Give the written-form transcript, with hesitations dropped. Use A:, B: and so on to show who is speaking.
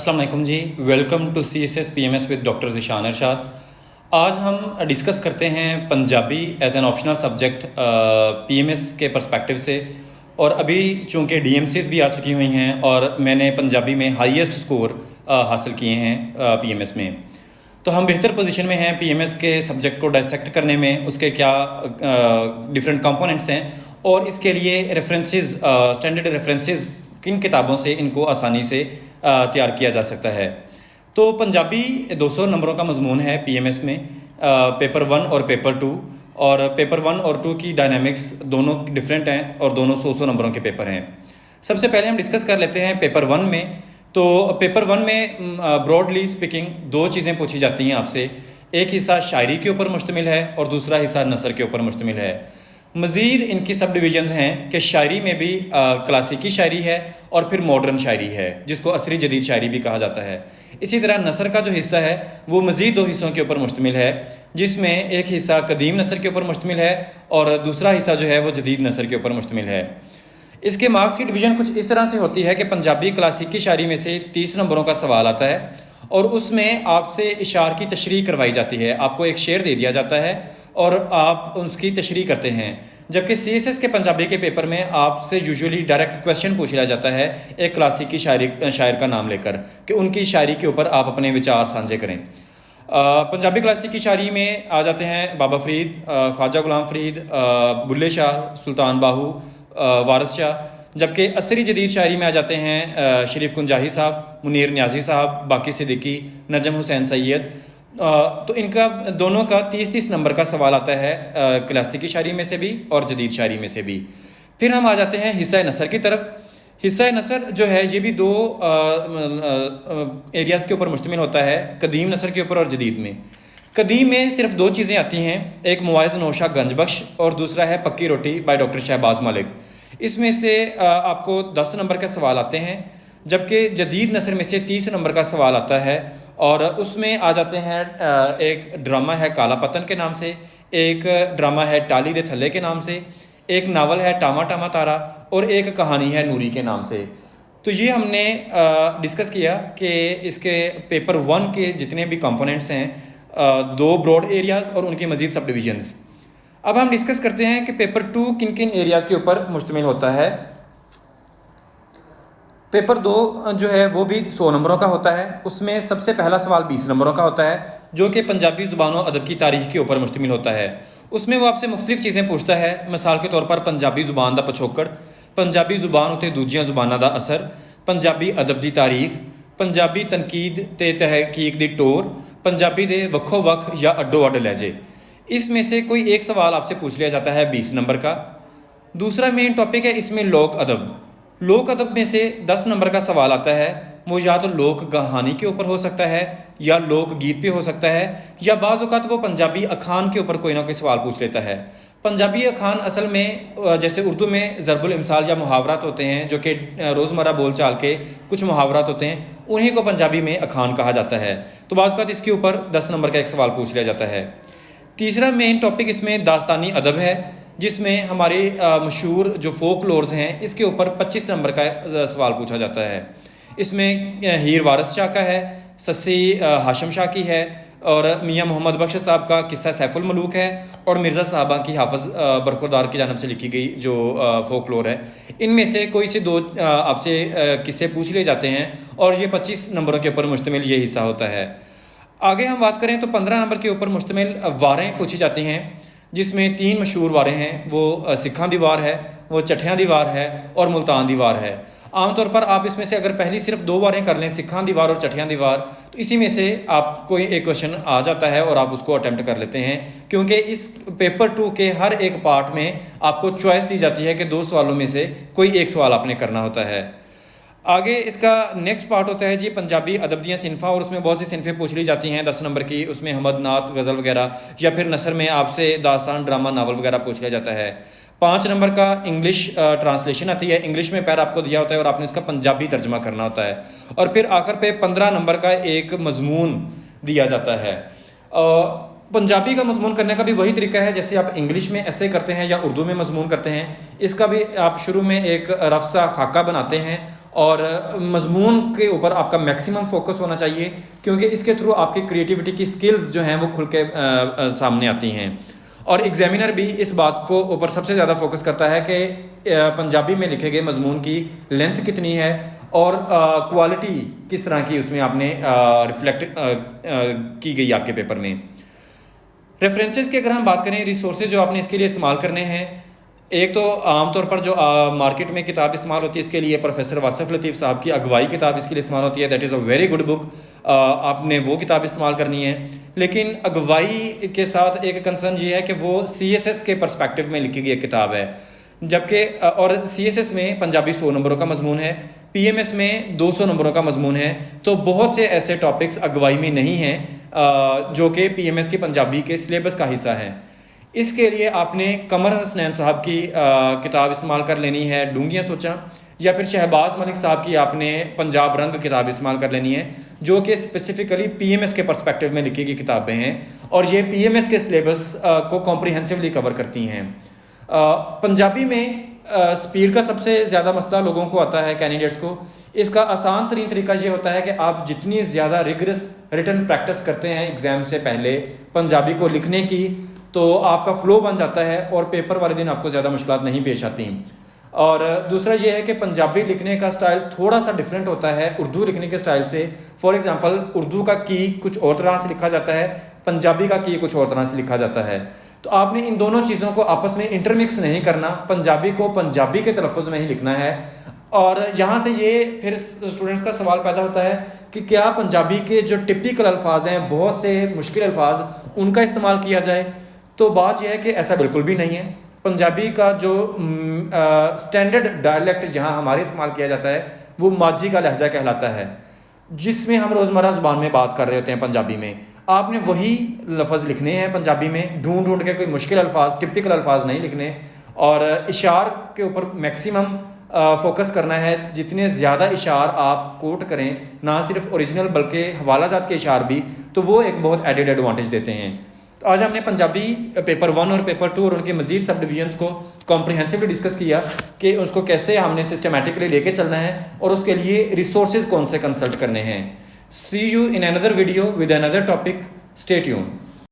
A: السلام علیکم جی، welcome to C S S P M S with doctor Zeeshan Irshad. آج ہم ڈسکس کرتے ہیں Punjabi as an optional subject P M S کے پرسپیکٹیو سے، اور ابھی چونکہ ڈی ایم سیز بھی آ چکی ہوئی ہیں اور میں نے پنجابی میں ہائیسٹ سکور حاصل کیے ہیں پی ایم ایس میں، تو ہم بہتر پوزیشن میں ہیں پی ایم ایس کے سبجیکٹ کو ڈائسیکٹ کرنے میں، اس کے کیا ڈفرینٹ کمپوننٹس ہیں اور اس کے لیے ریفرنسز، اسٹینڈرڈ ریفرنسز کن کتابوں سے ان کو آسانی سے تیار کیا جا سکتا ہے۔ تو پنجابی 200 نمبروں کا مضمون ہے پی ایم ایس میں، پیپر 1 اور پیپر 2، اور پیپر 1 اور 2 کی ڈائنامکس دونوں ڈفرینٹ ہیں اور دونوں 100 نمبروں کے پیپر ہیں۔ سب سے پہلے ہم ڈسکس کر لیتے ہیں پیپر 1 میں۔ تو پیپر 1 میں براڈلی اسپیکنگ 2 چیزیں پوچھی جاتی ہیں آپ سے، ایک حصہ شاعری کے اوپر مشتمل ہے اور دوسرا حصہ نثر کے اوپر مشتمل ہے۔ مزید ان کی سب ڈویژنز ہیں کہ شاعری میں بھی کلاسیکی شاعری ہے اور پھر ماڈرن شاعری ہے جس کو عصری جدید شاعری بھی کہا جاتا ہے۔ اسی طرح نثر کا جو حصہ ہے وہ مزید 2 حصوں کے اوپر مشتمل ہے، جس میں ایک حصہ قدیم نثر کے اوپر مشتمل ہے اور دوسرا حصہ جو ہے وہ جدید نثر کے اوپر مشتمل ہے۔ اس کے مارکس کی ڈویژن کچھ اس طرح سے ہوتی ہے کہ پنجابی کلاسیکی شاعری میں سے 30 نمبروں کا سوال آتا ہے اور اس میں آپ سے اشعار کی تشریح کروائی جاتی ہے، آپ کو ایک شعر دے دیا جاتا ہے اور آپ اس کی تشریح کرتے ہیں، جبکہ سی ایس ایس کے پنجابی کے پیپر میں آپ سے یوزولی ڈائریکٹ کویشچن پوچھ لیا جاتا ہے ایک کلاسیکی شاعر کا نام لے کر کہ ان کی شاعری کے اوپر آپ اپنے وچار سانجھے کریں۔ پنجابی کلاسیکی شاعری میں آ جاتے ہیں بابا فرید، خواجہ غلام فرید، بلے شاہ، سلطان باہو، وارث شاہ، جبکہ عصری جدید شاعری میں آ جاتے ہیں شریف کنجاہی صاحب، منیر نیازی صاحب، باقی صدیقی، نجم حسین سید۔ تو ان کا دونوں کا 30 نمبر کا سوال آتا ہے کلاسیکی شاعری میں سے بھی اور جدید شاعری میں سے بھی۔ پھر ہم آ جاتے ہیں حصہ نثر کی طرف۔ حصہ نثر جو ہے یہ بھی 2 ایریاز کے اوپر مشتمل ہوتا ہے، قدیم نثر کے اوپر اور جدید میں۔ قدیم میں صرف 2 چیزیں آتی ہیں، ایک مواعظ نوشہ گنج بخش اور دوسرا ہے پکی روٹی بائی ڈاکٹر شہباز ملک۔ اس میں سے آپ کو 10 نمبر کے سوال آتے ہیں، جبکہ جدید نثر میں سے 30 نمبر کا سوال آتا ہے اور اس میں آ جاتے ہیں ایک ڈرامہ ہے کالا پتن کے نام سے، ایک ڈرامہ ہے ٹالی دے تھلے کے نام سے، ایک ناول ہے ٹاما ٹاما تارا اور ایک کہانی ہے نوری کے نام سے۔ تو یہ ہم نے ڈسکس کیا کہ اس کے پیپر 1 کے جتنے بھی کمپوننٹس ہیں، 2 براڈ ایریاز اور ان کی مزید سب ڈویژنز۔ اب ہم ڈسکس کرتے ہیں کہ پیپر 2 کن کن ایریاز کے اوپر مشتمل ہوتا ہے۔ پیپر 2 جو ہے وہ بھی 100 نمبروں کا ہوتا ہے، اس میں سب سے پہلا سوال 20 نمبروں کا ہوتا ہے جو کہ پنجابی زبان و ادب کی تاریخ کے اوپر مشتمل ہوتا ہے۔ اس میں وہ آپ سے مختلف چیزیں پوچھتا ہے، مثال کے طور پر پنجابی زبان دا پچھوکڑ، پنجابی زبان اتے دوجیاں زباناں دا اثر، پنجابی ادب دی تاریخ، پنجابی تنقید تے تحقیق دی ٹور، پنجابی دے وکھو وکھ یا اڈو اڈ لہجے۔ اس میں سے کوئی ایک سوال آپ سے پوچھ لیا جاتا ہے 20 نمبر کا۔ دوسرا مین ٹاپک ہے اس میں لوک ادب۔ لوک ادب میں سے 10 نمبر کا سوال آتا ہے، وہ یا تو لوک کہانی کے اوپر ہو سکتا ہے یا لوک گیت پہ ہو سکتا ہے، یا بعض اوقات وہ پنجابی اخان کے اوپر کوئی نہ کوئی سوال پوچھ لیتا ہے۔ پنجابی اخان اصل میں جیسے اردو میں ضرب الامثال یا محاورات ہوتے ہیں جو کہ روزمرہ بول چال کے کچھ محاورات ہوتے ہیں، انہیں کو پنجابی میں اخان کہا جاتا ہے، تو بعض اوقات اس کے اوپر 10 نمبر کا ایک سوال پوچھ لیا جاتا ہے۔ تیسرا مین ٹاپک اس میں داستانی ادب ہے، جس میں ہمارے مشہور جو فوک لورز ہیں اس کے اوپر 25 نمبر کا سوال پوچھا جاتا ہے۔ اس میں ہیر وارث شاہ کا ہے، سسی ہاشم شاہ کی ہے، اور میاں محمد بخش صاحب کا قصہ سیف الملوک ہے، اور مرزا صاحبہ کی حافظ برخوردار کی جانب سے لکھی گئی جو فوک لور ہے۔ ان میں سے کوئی سے 2 آپ سے قصے پوچھ لیے جاتے ہیں اور یہ 25 نمبروں کے اوپر مشتمل یہ حصہ ہوتا ہے۔ آگے ہم بات کریں تو 15 نمبر کے اوپر مشتمل واریں پوچھی جاتی ہیں، جس میں 3 مشہور واریں ہیں، وہ سکھاں دی وار ہے، وہ چٹھیاں دی وار ہے اور ملتان دی وار ہے۔ عام طور پر آپ اس میں سے اگر پہلی صرف 2 واریں کر لیں، سکھاں دی وار اور چٹھیاں دی وار، تو اسی میں سے آپ کو ایک کویشچن آ جاتا ہے اور آپ اس کو اٹیمپٹ کر لیتے ہیں، کیونکہ اس پیپر 2 کے ہر ایک پارٹ میں آپ کو چوائس دی جاتی ہے کہ 2 سوالوں میں سے کوئی ایک سوال آپ نے کرنا ہوتا ہے۔ آگے اس کا نیکسٹ پارٹ ہوتا ہے جی پنجابی ادب دیاں صنفاں، اور اس میں بہت سی صنفیں پوچھ لی جاتی ہیں 10 نمبر کی۔ اس میں حمد نعت غزل وغیرہ، یا پھر نثر میں آپ سے داستان ڈرامہ ناول وغیرہ پوچھ لیا جاتا ہے۔ 5 نمبر کا انگلش ٹرانسلیشن آتی ہے، انگلش میں پیر آپ کو دیا ہوتا ہے اور آپ نے اس کا پنجابی ترجمہ کرنا ہوتا ہے، اور پھر آخر پہ 15 نمبر کا ایک مضمون دیا جاتا ہے۔ پنجابی کا مضمون کرنے کا بھی وہی طریقہ ہے جیسے آپ انگلش میں ایسے کرتے ہیں یا اردو میں مضمون کرتے ہیں، اس کا بھی آپ شروع میں ایک رف سا خاکہ بناتے ہیں اور مضمون کے اوپر آپ کا میکسیمم فوکس ہونا چاہیے، کیونکہ اس کے تھرو آپ کی کریٹیوٹی کی سکلز جو ہیں وہ کھل کے سامنے آتی ہیں۔ اور ایگزامینر بھی اس بات کو اوپر سب سے زیادہ فوکس کرتا ہے کہ پنجابی میں لکھے گئے مضمون کی لینتھ کتنی ہے اور کوالٹی کس طرح کی اس میں آپ نے ریفلیکٹ کی گئی آپ کے پیپر میں۔ ریفرنسز کی اگر ہم بات کریں، ریسورسز جو آپ نے اس کے لیے استعمال کرنے ہیں، ایک تو عام طور پر جو مارکیٹ میں کتاب استعمال ہوتی ہے اس کے لیے پروفیسر واصف لطیف صاحب کی اغوائی کتاب اس کے لیے استعمال ہوتی ہے، that is a very good book, آپ نے وہ کتاب استعمال کرنی ہے۔ لیکن اغوائی کے ساتھ ایک کنسرن یہ ہے کہ وہ CSS کے پرسپیکٹیو میں لکھی گئی ایک کتاب ہے، جبکہ اور CSS میں پنجابی 100 نمبروں کا مضمون ہے، PMS میں 200 نمبروں کا مضمون ہے، تو بہت سے ایسے ٹاپکس اغوائی میں نہیں ہیں جو کہ PMS کے پنجابی کے سلیبس کا حصہ ہے۔ اس کے لیے آپ نے قمر حسنین صاحب کی کتاب استعمال کر لینی ہے، ڈونگیاں سوچاں، یا پھر شہباز ملک صاحب کی آپ نے پنجاب رنگ کتاب استعمال کر لینی ہے، جو کہ اسپیسیفکلی PMS کے پرسپیکٹیو میں لکھی گئی کتابیں ہیں اور یہ PMS کے سلیبس کو کمپریہنسولی کور کرتی ہیں۔ پنجابی میں سپیڈ کا سب سے زیادہ مسئلہ لوگوں کو آتا ہے، کینڈیڈیٹس کو۔ اس کا آسان ترین طریقہ یہ ہوتا ہے کہ آپ جتنی زیادہ ریگرس ریٹن پریکٹس کرتے ہیں ایگزام سے پہلے پنجابی کو لکھنے کی، تو آپ کا فلو بن جاتا ہے اور پیپر والے دن آپ کو زیادہ مشکلات نہیں پیش آتی ہیں۔ اور دوسرا یہ ہے کہ پنجابی لکھنے کا سٹائل تھوڑا سا ڈیفرنٹ ہوتا ہے اردو لکھنے کے سٹائل سے۔ فار ایگزامپل اردو کا کی کچھ اور طرح سے لکھا جاتا ہے، پنجابی کا کی کچھ اور طرح سے لکھا جاتا ہے، تو آپ نے ان دونوں چیزوں کو آپس میں انٹرمکس نہیں کرنا، پنجابی کو پنجابی کے تلفظ میں ہی لکھنا ہے۔ اور یہاں سے یہ پھر اسٹوڈنٹس کا سوال پیدا ہوتا ہے کہ کیا پنجابی کے جو ٹپیکل الفاظ ہیں، بہت سے مشکل الفاظ، ان کا استعمال کیا جائے؟ تو بات یہ ہے کہ ایسا بالکل بھی نہیں ہے۔ پنجابی کا جو سٹینڈرڈ ڈائلیکٹ جہاں ہمارے استعمال کیا جاتا ہے وہ ماجھی کا لہجہ کہلاتا ہے، جس میں ہم روزمرہ زبان میں بات کر رہے ہوتے ہیں پنجابی میں۔ آپ نے وہی لفظ لکھنے ہیں پنجابی میں، ڈھونڈ کے کوئی مشکل الفاظ، ٹپیکل الفاظ نہیں لکھنے، اور اشعار کے اوپر میکسیمم فوکس کرنا ہے۔ جتنے زیادہ اشعار آپ کوٹ کریں، نہ صرف اوریجنل بلکہ حوالہ جات کے اشعار بھی، تو وہ ایک بہت ایڈیڈ ایڈوانٹیج دیتے ہیں۔ تو آج ہم نے پنجابی پیپر 1 اور پیپر 2 اور ان کے مزید سب ڈویژنس کو کمپریہنسولی ڈسکس کیا کہ اس کو کیسے ہم نے سسٹمیٹکلی لے کے چلنا ہے اور اس کے لیے ریسورسز کون سے کنسلٹ کرنے ہیں۔ See you in another video with another topic. Stay tuned.